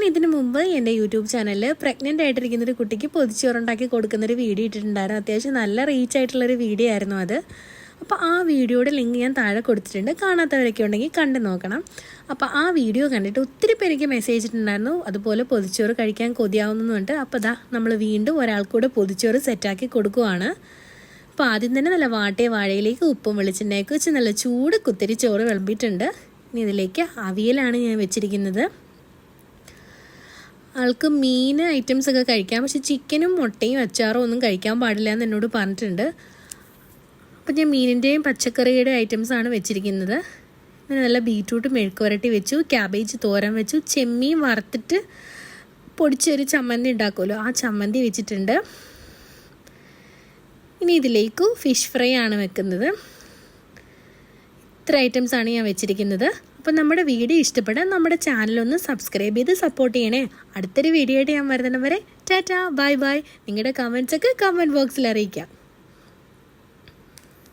ഇതിനു മുമ്പ് എൻ്റെ യൂട്യൂബ് ചാനലിൽ പ്രഗ്നൻ്റ് ആയിട്ടിരിക്കുന്നൊരു കുട്ടിക്ക് പൊതിച്ചോറുണ്ടാക്കി കൊടുക്കുന്നൊരു വീഡിയോ ഇട്ടിട്ടുണ്ടായിരുന്നു. അത്യാവശ്യം നല്ല റീച്ച് ആയിട്ടുള്ളൊരു വീഡിയോ ആയിരുന്നു അത്. അപ്പോൾ ആ വീഡിയോയുടെ ലിങ്ക് ഞാൻ താഴെ കൊടുത്തിട്ടുണ്ട്. കാണാത്തവരൊക്കെ ഉണ്ടെങ്കിൽ കണ്ടു നോക്കണം. അപ്പോൾ ആ വീഡിയോ കണ്ടിട്ട് ഒത്തിരി പേർക്ക് മെസ്സേജ് ഇട്ടിട്ടുണ്ടായിരുന്നു, അതുപോലെ പൊതിച്ചോറ് കഴിക്കാൻ കൊതിയാവുന്നുണ്ട്. അപ്പോൾ നമ്മൾ വീണ്ടും ഒരാൾക്കൂടെ പൊതിച്ചോറ് സെറ്റാക്കി കൊടുക്കുവാണ്. അപ്പോൾ ആദ്യം തന്നെ നല്ല വാട്ടിയ വാഴയിലേക്ക് ഉപ്പും വെളിച്ചെണ്ണയൊക്കെ വെച്ച് നല്ല ചൂട് കുത്തിരി ചോറ് വിളമ്പിയിട്ടുണ്ട്. ഇനി ഇതിലേക്ക് അവിയലാണ് ഞാൻ വെച്ചിരിക്കുന്നത്. ആൾക്ക് മീൻ ഐറ്റംസൊക്കെ കഴിക്കാം, പക്ഷെ ചിക്കനും മുട്ടയും അച്ചാറും ഒന്നും കഴിക്കാൻ പാടില്ല എന്ന് എന്നോട് പറഞ്ഞിട്ടുണ്ട്. അപ്പോൾ ഞാൻ മീനിൻ്റെയും പച്ചക്കറിയുടെ ഐറ്റംസാണ് വെച്ചിരിക്കുന്നത്. പിന്നെ നല്ല ബീറ്റ്റൂട്ട് മെഴുക്ക് വരട്ടി വെച്ചു, ക്യാബേജ് തോരൻ വെച്ചു, ചെമ്മീൻ വറുത്തിട്ട് പൊടിച്ചൊരു ചമ്മന്തി ഉണ്ടാക്കുമല്ലോ, ആ ചമ്മന്തി വെച്ചിട്ടുണ്ട്. ഇനി ഇതിലേക്ക് ഫിഷ് ഫ്രൈ ആണ് വെക്കുന്നത്. ഇത്ര ഐറ്റംസാണ് ഞാൻ വെച്ചിരിക്കുന്നത്. അപ്പോൾ നമ്മുടെ വീഡിയോ ഇഷ്ടപ്പെടാൻ നമ്മുടെ ചാനലൊന്ന് സബ്സ്ക്രൈബ് ചെയ്ത് സപ്പോർട്ട് ചെയ്യണേ. അടുത്തൊരു വീഡിയോ ആയിട്ട് ഞാൻ വരുന്നവരെ ടാറ്റാ ബൈ ബൈ. നിങ്ങളുടെ കമൻസൊക്കെ കമൻറ്റ് ബോക്സിൽ അറിയിക്കാം.